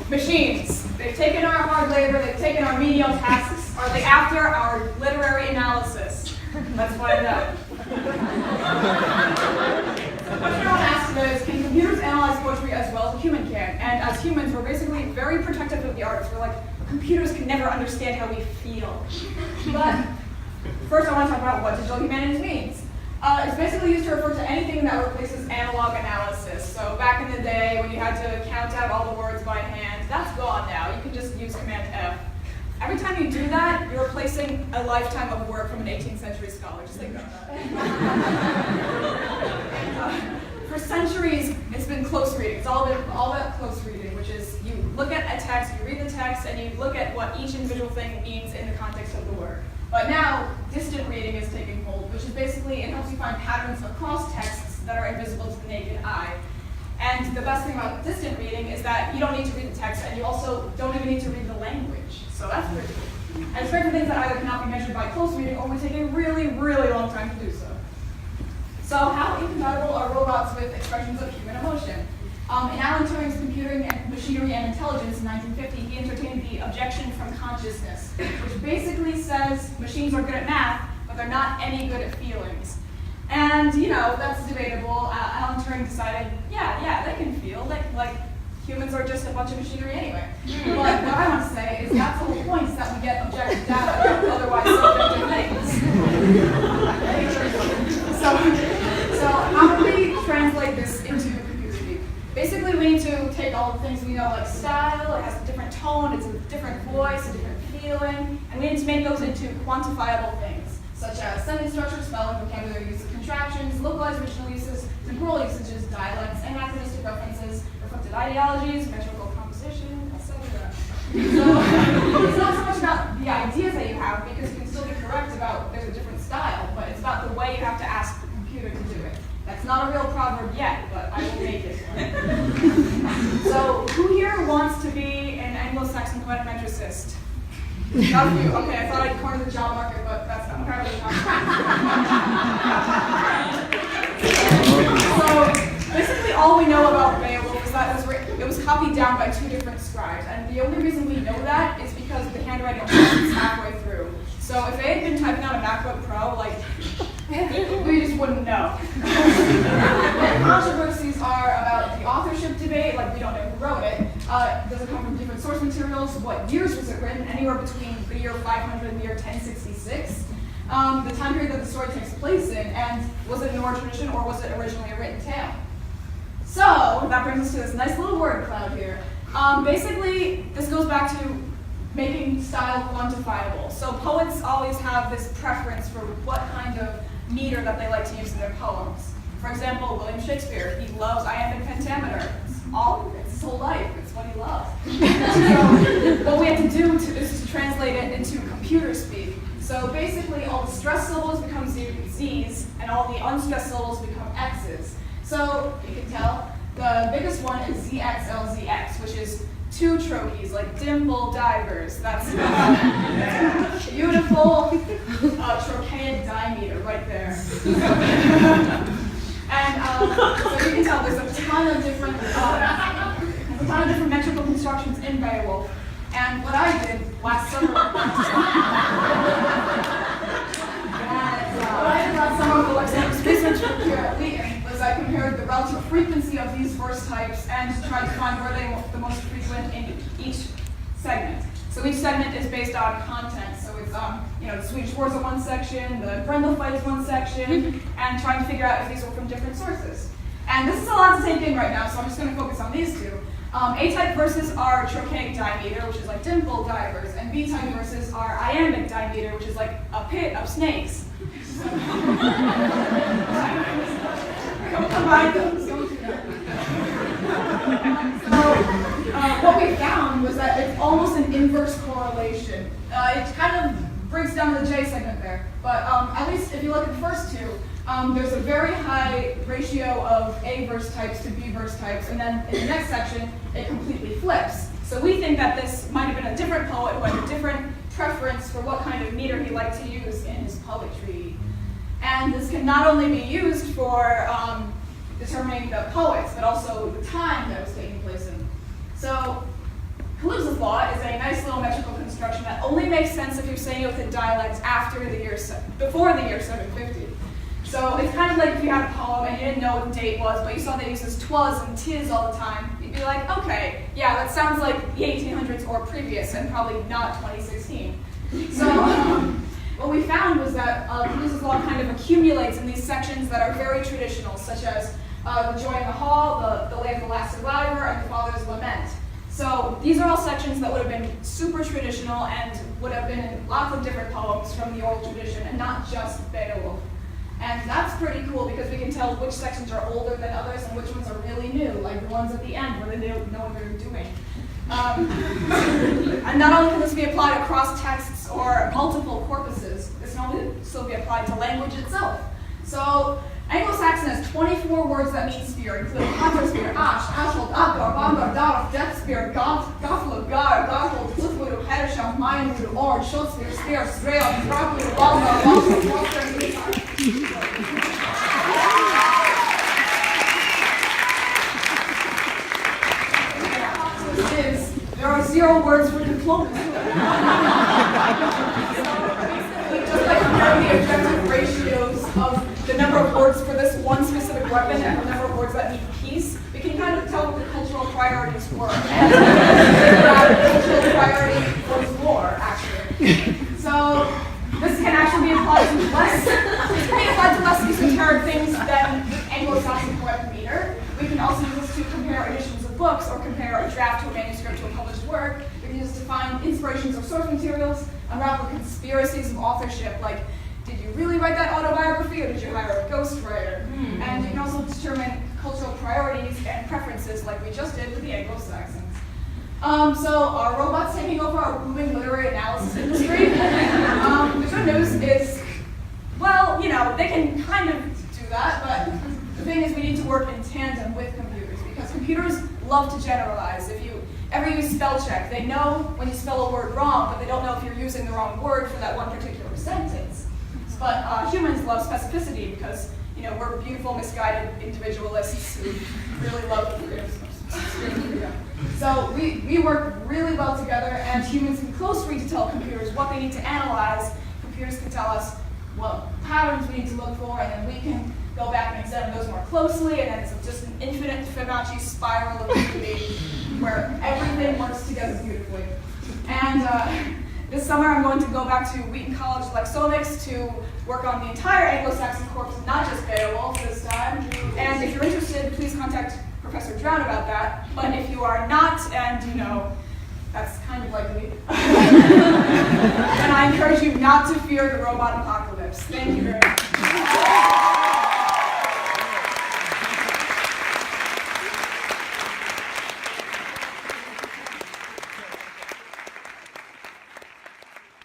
Machines. They've taken our hard labor, they've taken our menial tasks. Are they after our literary analysis? Let's find out. The question I want to ask today is, can computers analyze poetry as well as a human can? And as humans, we're basically very protective of the arts. We're like, computers can never understand how we feel. But first I want to talk about what digital humanities means. It's basically used to refer to anything that replaces analog analysis. So back in the day when you had to count out all the words by hand, that's gone now. You can just use Command F. Every time you do that, you're replacing a lifetime of work from an 18th century scholar. Just think about that. For centuries, it's been close reading. It's all about close reading, which is you look at a text, you read the text, and you look at what each individual thing means in the context of the word. But now, distant reading is taking hold, which is basically, it helps you find patterns across texts that are invisible to the naked eye. And the best thing about distant reading is that you don't need to read the text, and you also don't even need to read the language. So that's pretty cool. And it's great for things that either cannot be measured by close reading or would take a really, really long time to do so. So how incompatible are robots with expressions of human emotion? In Alan Turing's Computing and Machinery and Intelligence in 1950, he entertained the objection from consciousness, which basically says machines are good at math, but they're not any good at feelings. And, you know, that's debatable. Alan Turing decided, yeah, they can feel. Like humans are just a bunch of machinery anyway. But what I want to say is that's the whole point, is that we get objective data of otherwise subjective things. So how do we translate this into computer speak? Basically, we need to take all the things we know, like style, it has a different tone, it's a different voice, a different feeling, and we need to make those into quantifiable things, such as sentence structure, spelling, vocabulary use of contractions, localized regional uses, temporal usages, dialects, anachronistic references, reflected ideologies, metrical composition, etc. So it's not so much about the ideas that you have, because you can still be correct about there's a different style, but it's about the way you have to ask the computer to do it. That's not a real proverb yet, but I will make it one. So who here wants to be an Anglo-Saxon poetic metricist? Not a few. Okay, I thought I'd corner the job market, but that's not apparently not. So basically all we know about Beowulf is that it was copied down by two different scribes, and the only reason we know that is because the handwriting is halfway through. So if they had been typing on a MacBook Pro, like, we just wouldn't know. And controversies are about the authorship debate, like we don't know who wrote it. Does it come from different source materials? What years was it written? Anywhere between the year 500 and the year 1066. The time period that the story takes place in, and was it an oral tradition or was it originally a written tale? So that brings us to this nice little word cloud here. Basically, this goes back to making style quantifiable. So poets always have this preference for what kind of meter that they like to use in their poems. For example, William Shakespeare, he loves iambic pentameter. It's his whole life, it's what he loves. So what we have to do is to translate it into computer speak. So basically all the stressed syllables become Z's, and all the unstressed syllables become X's. So you can tell, the biggest one is ZXLZX, which is two trochees, like dimple divers. That's beautiful trochaic diameter right there. And so you can tell there's a ton of different metrical constructions in Beowulf. And what I did last summer, with Alexander's research group here at Wheaton, was I compared the relative frequency of these verse types and tried to find where they were the most frequent in each segment. So each segment is based on content. So it's the Swedish wars in one section, the Grendel fight is one section, and trying to figure out if these were from different sources. And this is a lot to take in right now, so I'm just going to focus on these two. A-type verses are trochaic diameter, which is like dimple divers, and B-type verses are iambic diameter, which is like a pit of snakes. Combine those. What we found was that it's almost an inverse correlation. It kind of breaks down the J segment there, but at least if you look at the first two, there's a very high ratio of A verse types to B verse types, and then in the next section, it completely flips. So we think that this might have been a different poet who had a different preference for what kind of meter he liked to use in his poetry. And this can not only be used for determining the poets, but also the time that it was taking place in. So Caligula's law is a nice little metrical construction that only makes sense if you're saying it with a dialect before the year 750. So it's kind of like if you had a poem and you didn't know what the date was, but you saw they uses twas and tis all the time. You'd be like, okay, yeah, that sounds like the 1800s or previous, and probably not 2016. So what we found was that Caligula's law kind of accumulates in these sections that are very traditional, such as the Joy in the Hall, the Lay of the Last Survivor, and the Father's Lament. So these are all sections that would have been super traditional and would have been in lots of different poems from the oral tradition, and not just Beowulf. And that's pretty cool because we can tell which sections are older than others and which ones are really new, like the ones at the end where they don't know what they're doing. And not only can this be applied across texts or multiple corpuses, this can also be applied to language itself. So Anglo-Saxon has 24 words that mean spear, including hunter spear, ash, ashhold, akar, vangar, darf, death spear, gafla, gar, garhold, cliffwood, hedisham, minewood, ord, short spear, spear, strail, broccoli, walgar, walgar, walgar, and there are 0 words for diplomacy. Just by comparing the objective ratios of the number of words for this one specific weapon and the number of words that mean peace, we can kind of tell what the cultural priorities were. And the cultural priority was war, actually. So this can actually be applied to less esoteric things than Anglo-Saxon poetic meter. We can also use this to compare editions of books or compare a draft to a manuscript to a published work. We can use this to find inspirations of source materials, unravel conspiracies of authorship, like, did you really write that autobiography or did you hire a ghostwriter? And you can also determine cultural priorities and preferences like we just did with the Anglo-Saxons. So are robots taking over our booming literary analysis industry? The good news is, well, you know, they can kind of do that, but the thing is we need to work in tandem with computers because computers love to generalize. If you ever use spell check, they know when you spell a word wrong, but they don't know if you're using the wrong word for that one particular sentence. But humans love specificity because, you know, we're beautiful, misguided individualists who really love the freedom. So we work really well together, and humans can close read to tell computers what they need to analyze. Computers can tell us what patterns we need to look for, and then we can go back and examine those more closely, and then it's just an infinite Fibonacci spiral of beauty where everything works together beautifully. And this summer I'm going to go back to Wheaton College Lexonics to work on the entire Anglo-Saxon corpus, not just Beowulf this time. And if you're interested, please contact Professor Drown about that. But if you are not, and you know, that's kind of likely, then I encourage you not to fear the robot apocalypse. Thank you very much.